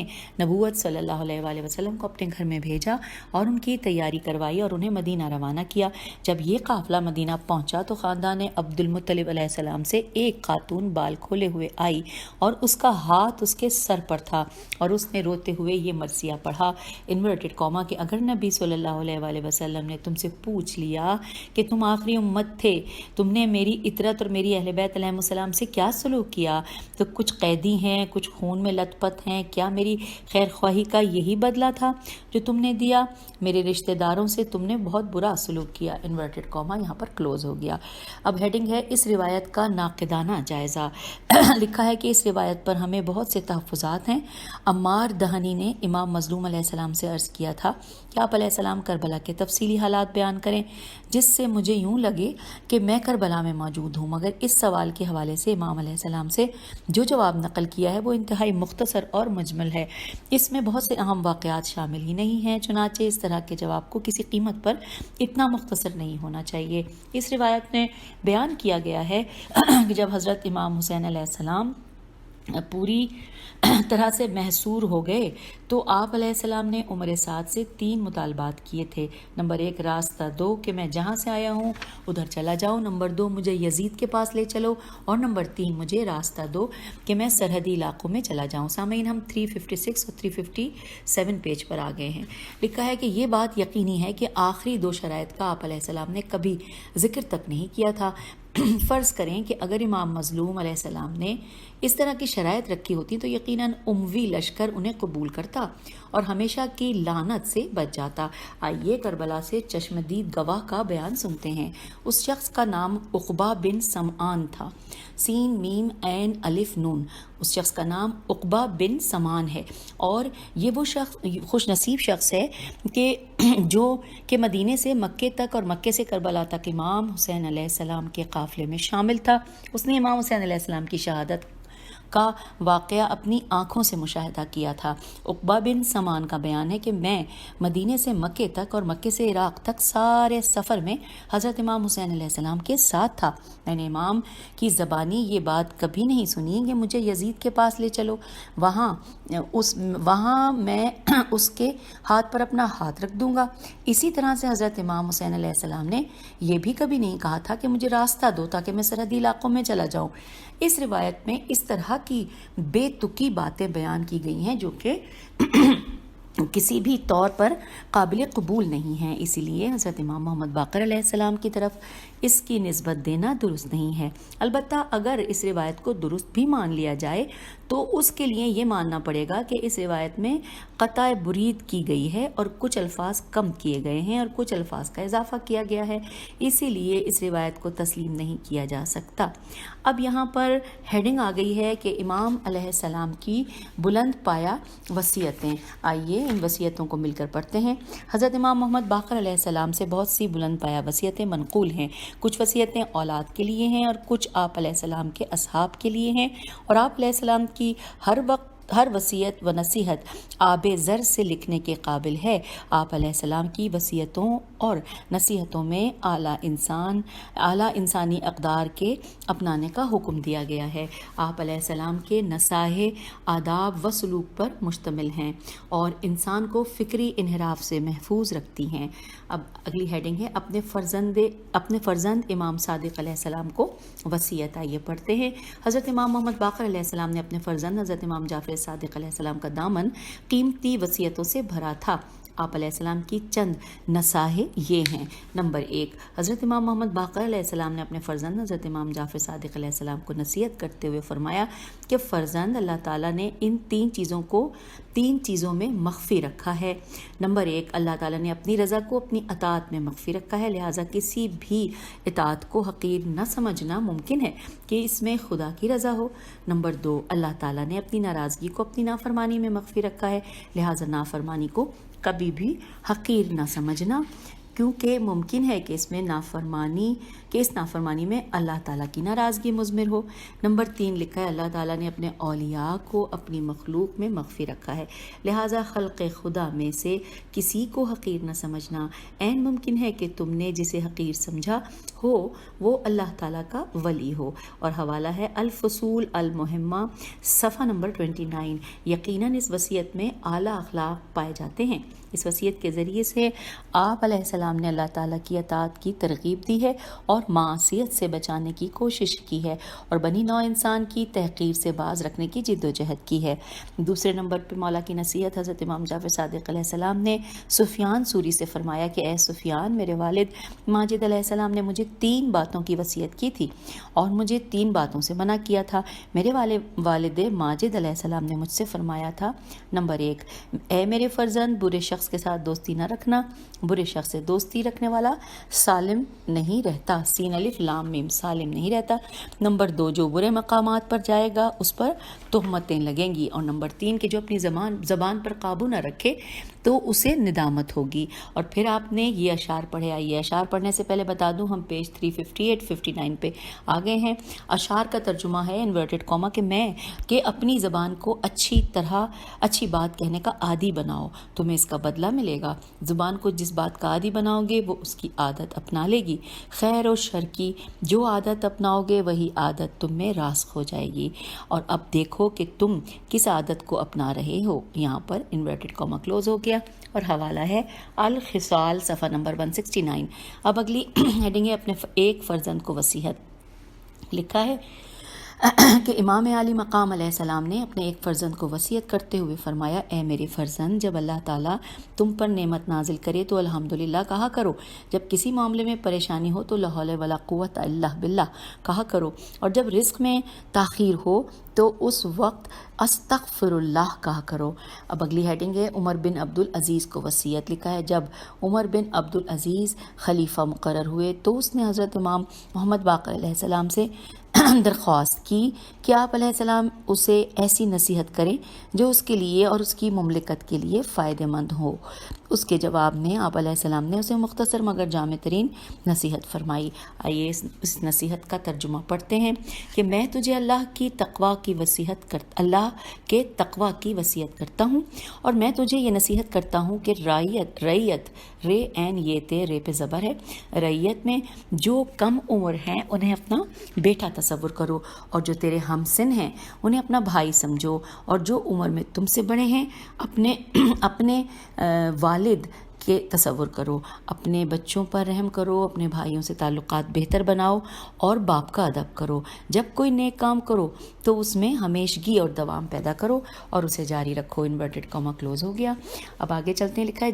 نبوت صلی اللہ علیہ وآلہ وسلم کو اپنے گھر میں بھیجا اور ان کی تیاری کروائی اور انہیں مدینہ روانہ کیا۔ جب یہ قافلہ مدینہ پہنچا تو خاندان عبد المطلب علیہ السلام سے ایک خاتون بال کھولے ہوئے آئی اور اس کا ہاتھ اس کے سر پر تھا اور اس نے روتے ہوئے یہ مرثیہ پڑھا انورٹڈ کاما کہ اگر نبی صلی اللہ علیہ وآلہ وسلم نے تم سے پوچھ لیا کہ تم آخری امت تھے، تم نے میری اطرت اور میری اہل بیت علیہ السلام سے کیا سلوک کیا، تو کچھ قیدی ہیں، کچھ خون میں لت پت ہیں، کیا میری خیر خواہی کا یہی بدلہ تھا جو تم نے دیا؟ میرے رشتہ داروں سے تم نے بہت برا سلوک کیا۔ انورٹڈ کاما یہاں پر کلوز ہو گیا۔ اب ہیڈنگ ہے اس روایت کا ناقدانہ جائزہ۔ لکھا ہے کہ اس روایت پر ہمیں بہت سے تحفظات ہیں۔ عمار دہنی نے امام مظلوم علیہ السلام سے عرض کیا تھا کہ آپ علیہ السلام کربلا کے تفصیلی حالات بیان کریں، جس سے مجھے یوں لگے کہ میں کربلا میں موجود ہوں، مگر اس سوال کے حوالے سے امام علیہ السلام سے جو جواب نقل کیا ہے وہ انتہائی مختصر اور مجمل ہے۔ اس میں بہت سے اہم واقعات شامل ہی نہیں ہیں، چنانچہ اس طرح کے جواب کو کسی قیمت پر اتنا مختصر نہیں ہونا چاہیے۔ اس روایت میں بیان کیا گیا ہے کہ جب حضرت امام حسین علیہ السلام پوری طرح سے محصور ہو گئے تو آپ علیہ السلام نے عمر سعد سے 3 مطالبات کیے تھے۔ نمبر 1 راستہ دو کہ میں جہاں سے آیا ہوں ادھر چلا جاؤں، نمبر 2 مجھے یزید کے پاس لے چلو، اور نمبر 3 مجھے راستہ دو کہ میں سرحدی علاقوں میں چلا جاؤں۔ سامعین، ہم 356 اور 357 پیج پر آ گئے ہیں۔ لکھا ہے کہ یہ بات یقینی ہے کہ آخری 2 شرائط کا آپ علیہ السلام نے کبھی ذکر تک نہیں کیا تھا۔ فرض کریں کہ اگر امام مظلوم علیہ السلام نے اس طرح کی شرائط رکھی ہوتی تو یقیناً اموی لشکر انہیں قبول کرتا اور ہمیشہ کی لعنت سے بچ جاتا۔ آئیے کربلا سے چشمدید گواہ کا بیان سنتے ہیں۔ اس شخص کا نام عقبہ بن سمعان تھا، سین میم عین الف نون۔ اس شخص کا نام عقبہ بن سمان ہے اور یہ وہ شخص خوش نصیب شخص ہے کہ مدینے سے مکے تک اور مکے سے کربلا تک امام حسین علیہ السلام کے قافلے میں شامل تھا۔ اس نے امام حسین علیہ السلام کی شہادت کا واقعہ اپنی آنکھوں سے مشاہدہ کیا تھا۔ عقبہ بن سمان کا بیان ہے کہ میں مدینے سے مکے تک اور مکے سے عراق تک سارے سفر میں حضرت امام حسین علیہ السلام کے ساتھ تھا۔ میں نے امام کی زبانی یہ بات کبھی نہیں سنی کہ مجھے یزید کے پاس لے چلو، وہاں میں اس کے ہاتھ پر اپنا ہاتھ رکھ دوں گا۔ اسی طرح سے حضرت امام حسین علیہ السلام نے یہ بھی کبھی نہیں کہا تھا کہ مجھے راستہ دو تاکہ میں سرحدی علاقوں میں چلا جاؤں۔ اس روایت میں اس طرح کی بے تکی باتیں بیان کی گئی ہیں جو کہ کسی بھی طور پر قابل قبول نہیں ہیں، اسی لیے حضرت امام محمد باقر علیہ السلام کی طرف اس کی نسبت دینا درست نہیں ہے۔ البتہ اگر اس روایت کو درست بھی مان لیا جائے تو اس کے لیے یہ ماننا پڑے گا کہ اس روایت میں قطع برید کی گئی ہے اور کچھ الفاظ کم کیے گئے ہیں اور کچھ الفاظ کا اضافہ کیا گیا ہے، اسی لیے اس روایت کو تسلیم نہیں کیا جا سکتا۔ اب یہاں پر ہیڈنگ آ گئی ہے کہ امام علیہ السلام کی بلند پایہ وصیتیں۔ آئیے ان وصیتوں کو مل کر پڑھتے ہیں۔ حضرت امام محمد باقر علیہ السلام سے بہت سی بلند پایہ وصیتیں منقول ہیں۔ کچھ وصیتیں اولاد کے لیے ہیں اور کچھ آپ علیہ السلام کے اصحاب کے لیے ہیں، اور آپ علیہ السلام کی ہر وصیت و نصیحت آب زر سے لکھنے کے قابل ہے۔ آپ علیہ السلام کی وصیتوں اور نصیحتوں میں اعلیٰ انسانی اقدار کے اپنانے کا حکم دیا گیا ہے۔ آپ علیہ السلام کے نصائح آداب و سلوک پر مشتمل ہیں اور انسان کو فکری انحراف سے محفوظ رکھتی ہیں۔ اب اگلی ہیڈنگ ہے اپنے فرزند امام صادق علیہ السلام کو وصیت۔ آئیے پڑھتے ہیں۔ حضرت امام محمد باقر علیہ السلام نے اپنے فرزند حضرت امام جعفر صادق علیہ السلام کا دامن قیمتی وصیتوں سے بھرا تھا۔ آپ علیہ السلام کی چند نصائح یہ ہیں۔ نمبر 1، حضرت امام محمد باقر علیہ السلام نے اپنے فرزند حضرت امام جعفر صادق علیہ السلام کو نصیحت کرتے ہوئے فرمایا کہ فرزند، اللہ تعالیٰ نے ان تین چیزوں میں مخفی رکھا ہے۔ نمبر 1، اللہ تعالیٰ نے اپنی رضا کو اپنی اطاعت میں مخفی رکھا ہے، لہٰذا کسی بھی اطاعت کو حقیر نہ سمجھنا ممکن ہے کہ اس میں خدا کی رضا ہو۔ نمبر 2، اللہ تعالیٰ نے اپنی ناراضگی کو اپنی نافرمانی میں مخفی رکھا ہے، لہٰذا نافرمانی کو کبھی بھی حقیر نہ سمجھنا، کیونکہ ممکن ہے کہ اس نافرمانی میں اللہ تعالیٰ کی ناراضگی مضمر ہو۔ نمبر 3 لکھا ہے، اللہ تعالیٰ نے اپنے اولیاء کو اپنی مخلوق میں مخفی رکھا ہے، لہٰذا خلق خدا میں سے کسی کو حقیر نہ سمجھنا۔ عین ممکن ہے کہ تم نے جسے حقیر سمجھا ہو وہ اللہ تعالیٰ کا ولی ہو۔ اور حوالہ ہے الفصول المہمہ، صفحہ نمبر 29۔ یقیناً اس وصیت میں اعلیٰ اخلاق پائے جاتے ہیں۔ اس وصیت کے ذریعے سے آپ علیہ السلام نے اللہ تعالیٰ کی اطاعت کی ترغیب دی ہے اور معصیت سے بچانے کی کوشش کی ہے، اور بنی نوع انسان کی تحقیر سے باز رکھنے کی جد و جہد کی ہے۔ دوسرے نمبر پہ مولا کی نصیحت، حضرت امام جعفر صادق علیہ السلام نے سفیان ثوری سے فرمایا کہ اے سفیان، میرے والد ماجد علیہ السلام نے مجھے 3 باتوں کی وصیت کی تھی اور مجھے 3 باتوں سے منع کیا تھا۔ میرے والد ماجد علیہ السلام نے مجھ سے فرمایا تھا، نمبر 1، اے میرے فرزند، برے شخص کے ساتھ دوستی نہ رکھنا، برے شخص سے دوستی رکھنے والا سالم نہیں رہتا، سین الف لام میم، سالم نہیں رہتا۔ نمبر 2، جو برے مقامات پر جائے گا اس پر تہمتیں لگیں گی۔ اور نمبر 3 کہ جو اپنی زبان پر قابو نہ رکھے تو اسے ندامت ہوگی۔ اور پھر آپ نے یہ اشعار پڑھے۔ آئیے اشعار پڑھنے سے پہلے بتا دوں، ہم پیج 358-59 پہ آ گئے ہیں۔ اشعار کا ترجمہ ہے انورٹڈ کاما کہ اپنی زبان کو اچھی بات کہنے کا عادی بناؤ، تمہیں اس کا بدلہ ملے گا۔ زبان کو جس بات کا عادی بناؤ گے وہ اس کی عادت اپنا لے گی۔ خیر و شر کی جو عادت اپناؤ گے وہی عادت تم میں راسخ ہو جائے گی۔ اور اب دیکھو کہ تم کس عادت کو اپنا رہے ہو۔ یہاں پر انورٹڈ کاما کلوز ہو گیا اور حوالہ ہے الخصال، صفحہ نمبر 169۔ اب اگلی ہیڈنگ ہے اپنے ایک فرزند کو وصیت۔ لکھا ہے کہ امام عالی مقام علیہ السلام نے اپنے ایک فرزند کو وصیت کرتے ہوئے فرمایا، اے میرے فرزند، جب اللہ تعالیٰ تم پر نعمت نازل کرے تو الحمدللہ کہا کرو، جب کسی معاملے میں پریشانی ہو تو لا حول ولا قوت الا باللہ کہا کرو، اور جب رزق میں تاخیر ہو تو اس وقت استغفر اللہ کہا کرو۔ اب اگلی ہیڈنگ ہے عمر بن عبدالعزیز کو وصیت۔ لکھا ہے جب عمر بن عبدالعزیز خلیفہ مقرر ہوئے تو اس نے حضرت امام محمد باقر علیہ السلام سے درخواست کی کہ آپ علیہ السلام اسے ایسی نصیحت کریں جو اس کے لیے اور اس کی مملکت کے لیے فائدہ مند ہو۔ اس کے جواب میں آپ علیہ السلام نے اسے مختصر مگر جامع ترین نصیحت فرمائی۔ آئیے اس نصیحت کا ترجمہ پڑھتے ہیں کہ میں تجھے اللہ کے تقوی کی وصیت کرتا ہوں، اور میں تجھے یہ نصیحت کرتا ہوں کہ رعیت رے این یہ تے رے پہ زبر ہے، رعیت میں جو کم عمر ہیں انہیں اپنا بیٹا تصور کرو، اور جو تیرے ہم سن ہیں انہیں اپنا بھائی سمجھو، اور جو عمر میں تم سے بڑے ہیں اپنے والد کے تصور کرو، اپنے بچوں پر رحم کرو، اپنے بھائیوں سے تعلقات بہتر بناؤ اور باپ کا ادب کرو۔ جب کوئی نیک کام کرو تو اس میں ہمیشگی اور دوام پیدا کرو اور اسے جاری رکھو۔ انورٹڈ کاما کلوز ہو گیا۔ اب آگے چلتے ہیں۔ لکھا ہے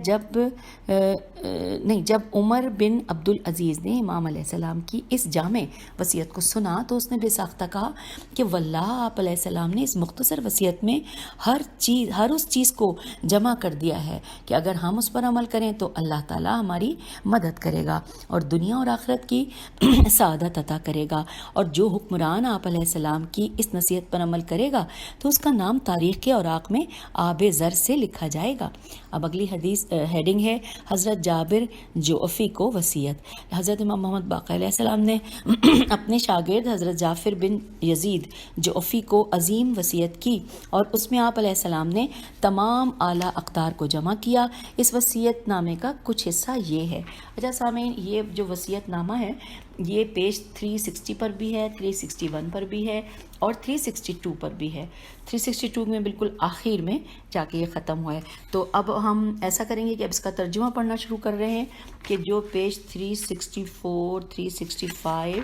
جب عمر بن عبدالعزیز نے امام علیہ السلام کی اس جامع وصیت کو سنا تو اس نے بے ساختہ کہا کہ واللہ آپ علیہ السلام نے اس مختصر وصیت میں ہر اس چیز کو جمع کر دیا ہے کہ اگر ہم اس پر عمل کریں تو اللہ تعالیٰ ہماری مدد کرے گا اور دنیا اور آخرت کی سعادت عطا کرے گا، اور جو حکمران آپ علیہ السلام کی اس نصیحت پر عمل کرے گا تو اس کا نام تاریخ کے اوراق میں آب زر سے لکھا جائے گا۔ اب اگلی ہیڈنگ ہے حضرت جابر جعفی کو وصیت۔ حضرت امام محمد باقر علیہ السلام نے اپنے شاگرد حضرت جعفر بن یزید جعفی کو عظیم وصیت کی اور اس میں آپ علیہ السلام نے تمام اعلیٰ اقدار کو جمع کیا۔ اس وصیت نامے کا کچھ حصہ یہ ہے۔ اچھا سامعین، یہ جو وصیت نامہ ہے یہ پیج 360 پر بھی ہے، 361 پر بھی ہے اور 362 پر بھی ہے۔ 362 میں بالکل آخر میں جا کے یہ ختم ہوا ہے۔ تو اب ہم ایسا کریں گے کہ اب اس کا ترجمہ پڑھنا شروع کر رہے ہیں کہ جو پیج 364 365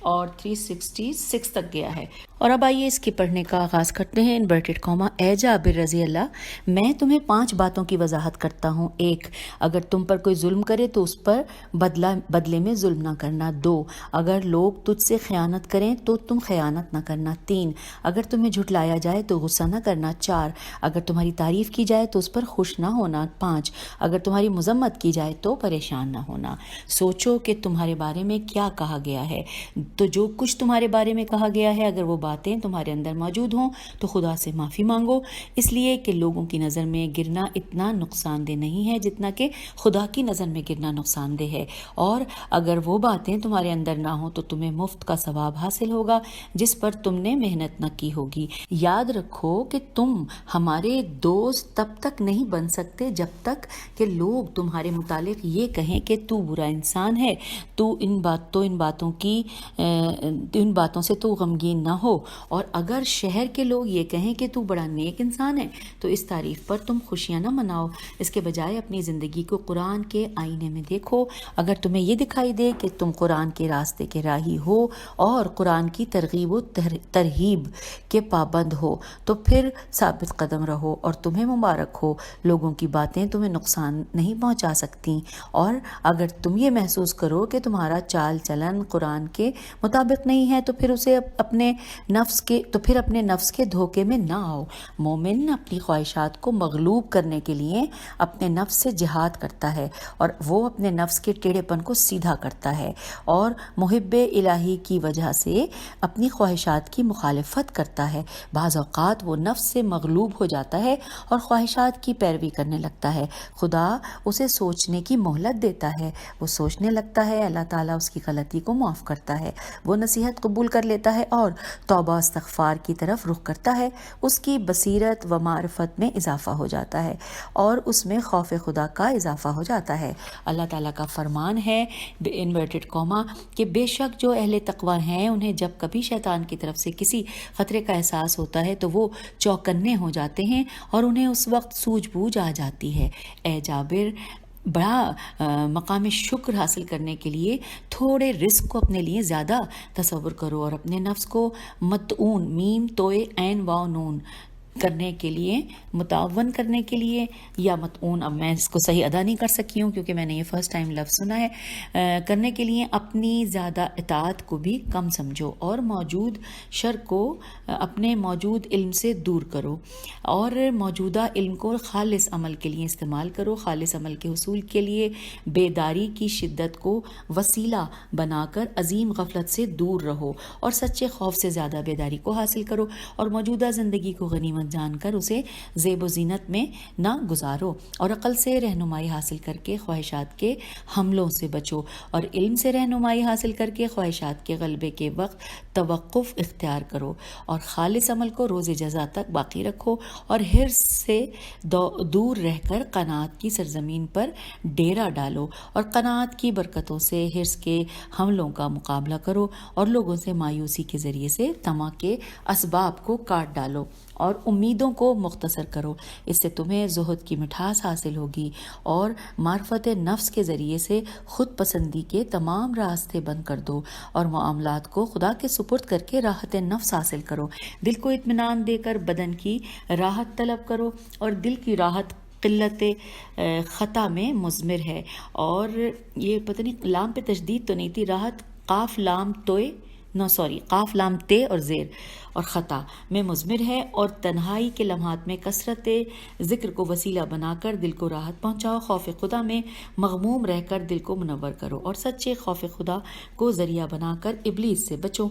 اور 366 تک گیا ہے۔ اور اب آئیے اس کے پڑھنے کا آغاز کرتے ہیں۔ انورٹڈ کاما، اے جابر رضی اللہ، میں تمہیں 5 باتوں کی وضاحت کرتا ہوں۔ 1، اگر تم پر کوئی ظلم کرے تو اس پر بدلے میں ظلم نہ کرنا۔ 2، اگر لوگ تجھ سے خیانت کریں تو تم خیانت نہ کرنا۔ 3، اگر تمہیں جھٹلایا جائے تو غصہ نہ کرنا۔ 4، اگر تمہاری تعریف کی جائے تو اس پر خوش نہ ہونا۔ 5، اگر تمہاری مذمت کی جائے تو پریشان نہ ہونا۔ سوچو کہ تمہارے بارے میں کیا کہا گیا ہے، تو جو کچھ تمہارے بارے میں کہا گیا ہے اگر وہ باتیں تمہارے اندر موجود ہوں تو خدا سے معافی مانگو، اس لیے کہ لوگوں کی نظر میں گرنا اتنا نقصان دہ نہیں ہے جتنا کہ خدا کی نظر میں گرنا نقصان دہ ہے، اور اگر وہ باتیں تمہارے اندر نہ ہوں تو تمہیں مفت کا ثواب حاصل ہوگا جس پر تم نے محنت نہ کی ہوگی۔ یاد رکھو کہ تم ہمارے دوست تب تک نہیں بن سکتے جب تک کہ لوگ تمہارے متعلق یہ کہیں کہ تو برا انسان ہے، تو ان باتوں سے تو غمگین نہ ہو، اور اگر شہر کے لوگ یہ کہیں کہ تو بڑا نیک انسان ہے تو اس تعریف پر تم خوشیاں نہ مناؤ، اس کے بجائے اپنی زندگی کو قرآن کے آئینے میں دیکھو۔ اگر تمہیں یہ دکھائی دے کہ تم قرآن کے راستے کے راہی ہو اور قرآن کی ترغیب و ترہیب کے پابند ہو تو پھر ثابت قدم رہو اور تمہیں مبارک ہو، لوگوں کی باتیں تمہیں نقصان نہیں پہنچا سکتی، اور اگر تم یہ محسوس کرو کہ تمہارا چال چلن قرآن کے مطابق نہیں ہے تو پھر اپنے نفس کے دھوکے میں نہ آؤ۔ مومن اپنی خواہشات کو مغلوب کرنے کے لیے اپنے نفس سے جہاد کرتا ہے، اور وہ اپنے نفس کے ٹیڑھے پن کو سیدھا کرتا ہے، اور محب الہی کی وجہ سے اپنی خواہشات کی مخالفت کرتا ہے۔ بعض اوقات وہ نفس سے مغلوب ہو جاتا ہے اور خواہشات کی پیروی کرنے لگتا ہے، خدا اسے سوچنے کی مہلت دیتا ہے، وہ سوچنے لگتا ہے، اللہ تعالیٰ اس کی غلطی کو معاف کرتا ہے، وہ نصیحت قبول کر لیتا ہے اور توبہ استغفار کی طرف رخ کرتا ہے، اس کی بصیرت و معرفت میں اضافہ ہو جاتا ہے اور اس میں خوف خدا کا اضافہ ہو جاتا ہے۔ اللہ تعالیٰ کا فرمان ہے انورٹڈ کاما کہ بے شک جو اہل تقوی ہیں انہیں جب کبھی شیطان کی طرف سے کسی خطرے کا احساس ہوتا ہے تو وہ چوکنے ہو جاتے ہیں اور انہیں اس وقت سوجھ بوجھ آ جاتی ہے۔ اے جابر، بڑا مقام شکر حاصل کرنے کے لیے تھوڑے رزق کو اپنے لیے زیادہ تصور کرو، اور اپنے نفس کو متعون میم توئے عین واو نون کرنے کے لیے، متعاون کرنے کے لیے، یا متعون، اب میں اس کو صحیح ادا نہیں کر سکی ہوں کیونکہ میں نے یہ فرسٹ ٹائم لفظ سنا ہے، کرنے کے لیے اپنی زیادہ اطاعت کو بھی کم سمجھو، اور موجود شر کو اپنے موجود علم سے دور کرو، اور موجودہ علم کو خالص عمل کے لیے استعمال کرو۔ خالص عمل کے حصول کے لیے بیداری کی شدت کو وسیلہ بنا کر عظیم غفلت سے دور رہو، اور سچے خوف سے زیادہ بیداری کو حاصل کرو، اور موجودہ زندگی کو غنیمت جان کر اسے زیب و زینت میں نہ گزارو، اور عقل سے رہنمائی حاصل کر کے خواہشات کے حملوں سے بچو، اور علم سے رہنمائی حاصل کر کے خواہشات کے غلبے کے وقت توقف اختیار کرو، اور خالص عمل کو روز جزا تک باقی رکھو، اور حرص سے دور رہ کر قناعت کی سرزمین پر ڈیرا ڈالو، اور قناعت کی برکتوں سے حرص کے حملوں کا مقابلہ کرو، اور لوگوں سے مایوسی کے ذریعے سے طمع کے اسباب کو کاٹ ڈالو، اور امیدوں کو مختصر کرو، اس سے تمہیں زہد کی مٹھاس حاصل ہوگی، اور معرفت نفس کے ذریعے سے خود پسندی کے تمام راستے بند کر دو، اور معاملات کو خدا کے سپرد کر کے راحت نفس حاصل کرو۔ دل کو اطمینان دے کر بدن کی راحت طلب کرو، اور دل کی راحت قلت خطا میں مضمر ہے، اور یہ پتہ نہیں لام پہ تشدید تو نہیں تھی، راحت قاف لام تے اور زیر اور خطا میں مضمر ہے، اور تنہائی کے لمحات میں کثرت ذکر کو وسیلہ بنا کر دل کو راحت پہنچاؤ، خوف خدا میں مغموم رہ کر دل کو منور کرو، اور سچے خوف خدا کو ذریعہ بنا کر ابلیس سے بچو۔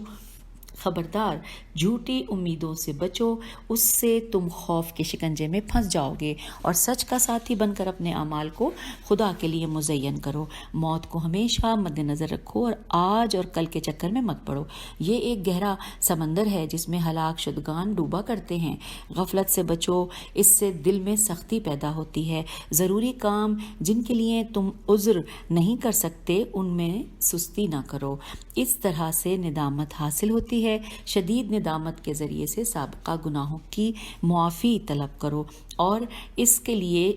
خبردار، جھوٹی امیدوں سے بچو، اس سے تم خوف کے شکنجے میں پھنس جاؤ گے، اور سچ کا ساتھی بن کر اپنے اعمال کو خدا کے لیے مزین کرو۔ موت کو ہمیشہ مد نظر رکھو، اور آج اور کل کے چکر میں مت پڑو، یہ ایک گہرا سمندر ہے جس میں ہلاک شدگان ڈوبا کرتے ہیں۔ غفلت سے بچو، اس سے دل میں سختی پیدا ہوتی ہے۔ ضروری کام جن کے لیے تم عذر نہیں کر سکتے ان میں سستی نہ کرو، اس طرح سے ندامت حاصل ہوتی ہے۔ شدید ندامت کے ذریعے سے سابقہ گناہوں کی معافی طلب کرو، اور اس کے لیے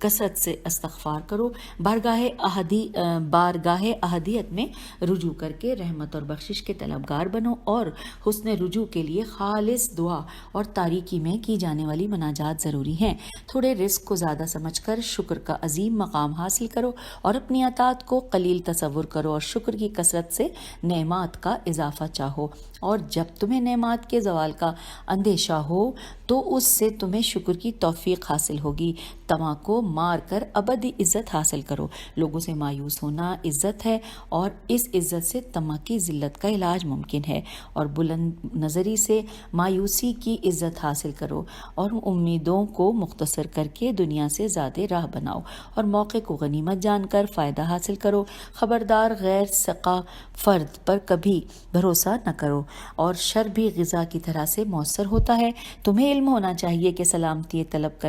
کثرت سے استغفار کرو، بارگاہ احدیت میں رجوع کر کے رحمت اور بخشش کے طلبگار بنو، اور حسن رجوع کے لیے خالص دعا اور تاریکی میں کی جانے والی مناجات ضروری ہیں۔ تھوڑے رزق کو زیادہ سمجھ کر شکر کا عظیم مقام حاصل کرو اور اپنی عطاعت کو قلیل تصور کرو، اور شکر کی کثرت سے نعمات کا اضافہ چاہو، اور جب تمہیں نعمات کے زوال کا اندیشہ ہو تو اس سے تمہیں شکر کی توفیق حاصل ہوگی۔ طمع کو مار کر ابدی عزت حاصل کرو۔ لوگوں سے مایوس ہونا عزت ہے، اور اس عزت سے طمع کی ذلت کا علاج ممکن ہے، اور بلند نظری سے مایوسی کی عزت حاصل کرو، اور امیدوں کو مختصر کر کے دنیا سے زیادہ راہ بناؤ، اور موقع کو غنیمت جان کر فائدہ حاصل کرو۔ خبردار، غیر ثقہ فرد پر کبھی بھروسہ نہ کرو، اور شر بھی غذا کی طرح سے مؤثر ہوتا ہے۔ تمہیں علم ہونا چاہیے کہ سلامتی طلب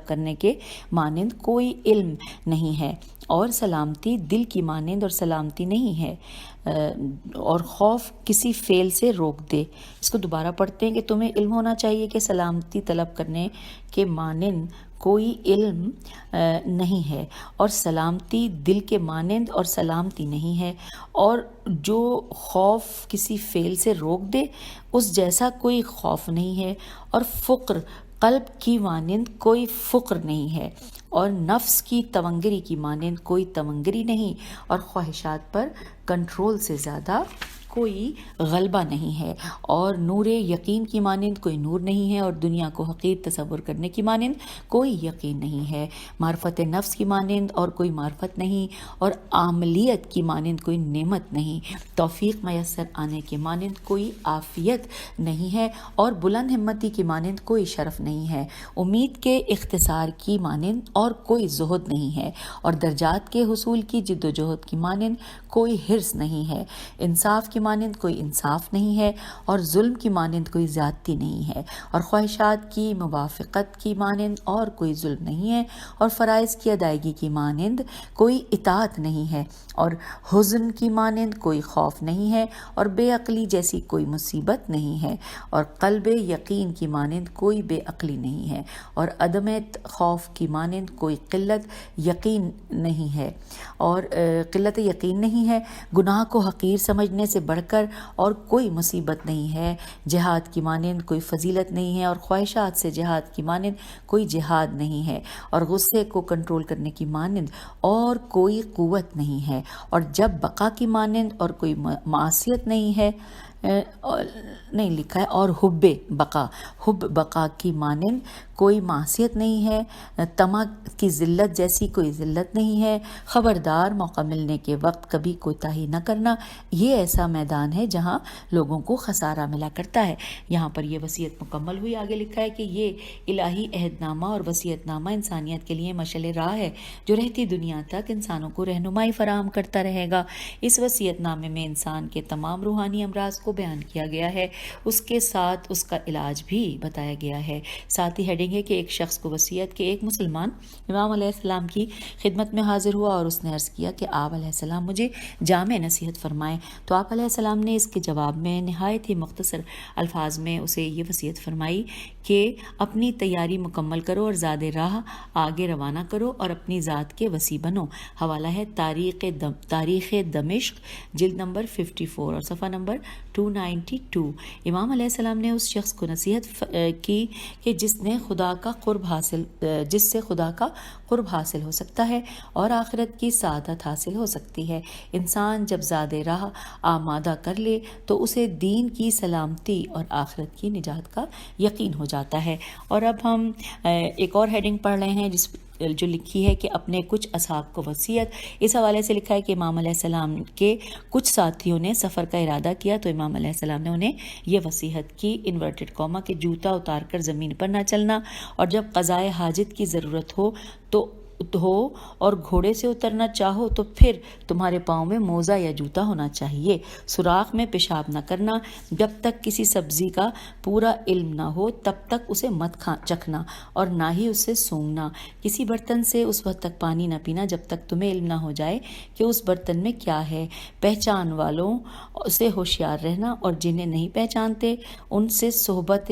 کرنے کے مانند کوئی علم نہیں ہے، اور سلامتی دل کی مانند اور سلامتی نہیں ہے، اور خوف کسی فعل سے روک دے۔ اس کو دوبارہ پڑھتے ہیں کہ تمہیں علم ہونا چاہیے کہ سلامتی طلب کرنے کے مانند کوئی علم نہیں ہے، اور سلامتی دل کے مانند اور سلامتی نہیں ہے، اور جو خوف کسی فعل سے روک دے اس جیسا کوئی خوف نہیں ہے، اور فقر قلب کی مانند کوئی فقر نہیں ہے، اور نفس کی تونگری کی مانند کوئی تونگری نہیں، اور خواہشات پر کنٹرول سے زیادہ کوئی غلبہ نہیں ہے، اور نور یقین کی مانند کوئی نور نہیں ہے، اور دنیا کو حقیر تصور کرنے کی مانند کوئی یقین نہیں ہے، معرفت نفس کی مانند اور کوئی معرفت نہیں، اور عاملیت کی مانند کوئی نعمت نہیں، توفیق میسر آنے کی مانند کوئی عافیت نہیں ہے، اور بلند ہمتی کی مانند کوئی شرف نہیں ہے، امید کے اختصار کی مانند اور کوئی زہد نہیں ہے، اور درجات کے حصول کی جد و جہد کی مانند کوئی حرص نہیں ہے، انصاف کی مانند کوئی انصاف نہیں ہے، اور ظلم کی مانند کوئی زیادتی نہیں ہے، اور خواہشات کی موافقت کی مانند اور کوئی ظلم نہیں ہے، اور فرائض کی ادائیگی کی مانند کوئی اطاعت نہیں ہے، اور حزن کی مانند کوئی خوف نہیں ہے، اور بے عقلی جیسی کوئی مصیبت نہیں ہے، اور قلب یقین کی مانند کوئی بے عقلی نہیں ہے، اور عدم خوف کی مانند کوئی قلت یقین نہیں ہے، اور قلت یقین نہیں ہے، گناہ کو حقیر سمجھنے سے بڑھ کر اور کوئی مصیبت نہیں ہے، جہاد کی مانند کوئی فضیلت نہیں ہے، اور خواہشات سے جہاد کی مانند کوئی جہاد نہیں ہے، اور غصے کو کنٹرول کرنے کی مانند اور کوئی قوت نہیں ہے، اور جب بقا کی مانند اور کوئی معصیت نہیں ہے، نہیں لکھا ہے، اور حب بقا کی مانند کوئی معصیت نہیں ہے، طمع کی ذلت جیسی کوئی ذلت نہیں ہے۔ خبردار، موقع ملنے کے وقت کبھی کوتاہی نہ کرنا، یہ ایسا میدان ہے جہاں لوگوں کو خسارہ ملا کرتا ہے۔ یہاں پر یہ وصیت مکمل ہوئی۔ آگے لکھا ہے کہ یہ الہی عہد نامہ اور وصیت نامہ انسانیت کے لیے مشعل راہ ہے جو رہتی دنیا تک انسانوں کو رہنمائی فراہم کرتا رہے گا۔ اس وصیت نامے میں انسان کے تمام روحانی امراض کو بیان کیا گیا ہے، اس کے ساتھ اس کا علاج بھی بتایا گیا ہے۔ ساتھ ہی ہیڈنگ ہے کہ ایک شخص کو وصیت کہ ایک مسلمان امام علیہ السلام کی خدمت میں حاضر ہوا اور اس نے عرض کیا کہ آپ علیہ السلام مجھے جامع نصیحت فرمائیں، تو آپ علیہ السلام نے اس کے جواب میں نہایت ہی مختصر الفاظ میں اسے یہ وصیت فرمائی کہ اپنی تیاری مکمل کرو اور زاد راہ آگے روانہ کرو اور اپنی ذات کے وسیع بنو۔ حوالہ ہے تاریخ دمشق جلد نمبر 54 اور صفحہ نمبر 292۔ امام علیہ السلام نے اس شخص کو نصیحت کی کہ جس سے خدا کا قرب حاصل ہو سکتا ہے اور آخرت کی سعادت حاصل ہو سکتی ہے۔ انسان جب زاد راہ آمادہ کر لے تو اسے دین کی سلامتی اور آخرت کی نجات کا یقین ہو جاتا ہے۔ اور اب ہم ایک اور ہیڈنگ پڑھ رہے ہیں جو لکھی ہے کہ اپنے کچھ اصحاب کو وصیت۔ اس حوالے سے لکھا ہے کہ امام علیہ السلام کے کچھ ساتھیوں نے سفر کا ارادہ کیا تو امام علیہ السلام نے انہیں یہ وصیت کی، انورٹڈ کاما، کہ جوتا اتار کر زمین پر نہ چلنا، اور جب قضائے حاجت کی ضرورت ہو تو ہو اور گھوڑے سے اترنا چاہو تو پھر تمہارے پاؤں میں موزہ یا جوتا ہونا چاہیے۔ سوراخ میں پیشاب نہ کرنا، جب تک کسی سبزی کا پورا علم نہ ہو تب تک اسے مت چکھنا اور نہ ہی اسے سونگھنا۔ کسی برتن سے اس وقت تک پانی نہ پینا جب تک تمہیں علم نہ ہو جائے کہ اس برتن میں کیا ہے۔ پہچان والوں سے ہوشیار رہنا اور جنہیں نہیں پہچانتے ان سے صحبت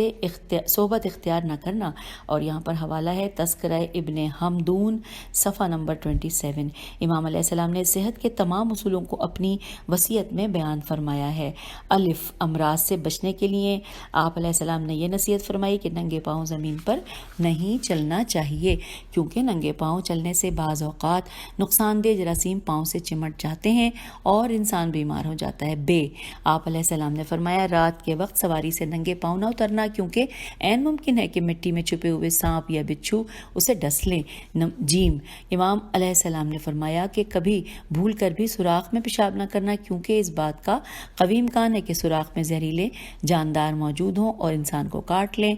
اختیار نہ کرنا۔ اور یہاں پر حوالہ ہے تذکرہ ابن حمدون صفحہ نمبر 27۔ امام علیہ السلام نے صحت کے تمام اصولوں کو اپنی وصیت میں بیان فرمایا ہے۔ الف، امراض سے بچنے کے لیے آپ علیہ السلام نے یہ نصیحت فرمائی کہ ننگے پاؤں زمین پر نہیں چلنا چاہیے، کیونکہ ننگے پاؤں چلنے سے بعض اوقات نقصان دہ جراثیم پاؤں سے چمٹ جاتے ہیں اور انسان بیمار ہو جاتا ہے۔ بے، آپ علیہ السلام نے فرمایا رات کے وقت سواری سے ننگے پاؤں نہ اترنا، کیونکہ عین ممکن ہے کہ مٹی میں چھپے ہوئے سانپ یا بچھو اسے ڈس لیں۔ جیم، امام علیہ السلام نے فرمایا کہ کبھی بھول کر بھی سوراخ میں پیشاب نہ کرنا، کیونکہ اس بات کا قوی امکان ہے کہ سوراخ میں زہریلے جاندار موجود ہوں اور انسان کو کاٹ لیں۔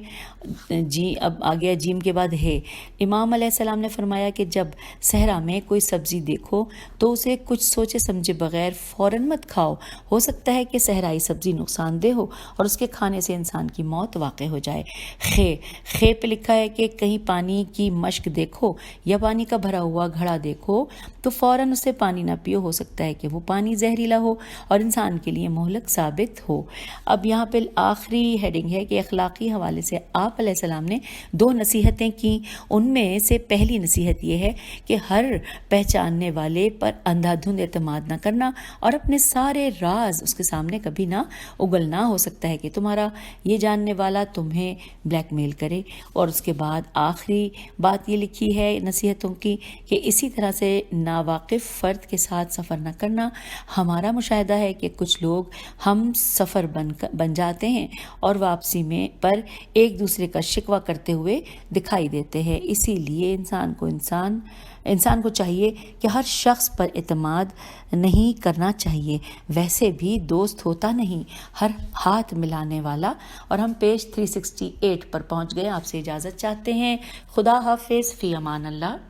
اب آگیا جیم کے بعد ہے، امام علیہ السلام نے فرمایا کہ جب صحرا میں کوئی سبزی دیکھو تو اسے کچھ سوچے سمجھے بغیر فوراً مت کھاؤ، ہو سکتا ہے کہ صحرائی سبزی نقصان دہ ہو اور اس کے کھانے سے انسان کی موت واقع ہو جائے۔ خے پہ لکھا ہے کہ کہیں پانی کی مشک دیکھو یا پانی کا بھرا ہوا گھڑا دیکھو تو فوراً اسے پانی نہ پیو، ہو سکتا ہے کہ وہ پانی زہریلا ہو اور انسان کے لیے مہلک ثابت ہو۔ اب یہاں پہ آخری ہیڈنگ ہے کہ اخلاقی حوالے سے آپ علیہ السلام نے 2 نصیحتیں کی۔ ان میں سے پہلی نصیحت یہ ہے کہ ہر پہچاننے والے پر اندھا دھند اعتماد نہ کرنا اور اپنے سارے راز اس کے سامنے کبھی نہ اگلنا، ہو سکتا ہے کہ تمہارا یہ جاننے والا تمہیں بلیک میل کرے۔ اور اس کے بعد آخری بات یہ لکھی ہے نصیحتوں کی کہ اسی طرح سے ناواقف فرد کے ساتھ سفر نہ کرنا۔ ہمارا مشاہدہ ہے کہ کچھ لوگ ہم سفر بن جاتے ہیں اور واپسی میں پر ایک دوسرے کا شکوہ کرتے ہوئے دکھائی دیتے ہیں۔ اسی لیے انسان کو چاہیے کہ ہر شخص پر اعتماد نہیں کرنا چاہیے، ویسے بھی دوست ہوتا نہیں ہر ہاتھ ملانے والا۔ اور ہم پیج 368 پر پہنچ گئے، آپ سے اجازت چاہتے ہیں۔ خدا حافظ، فی امان اللہ۔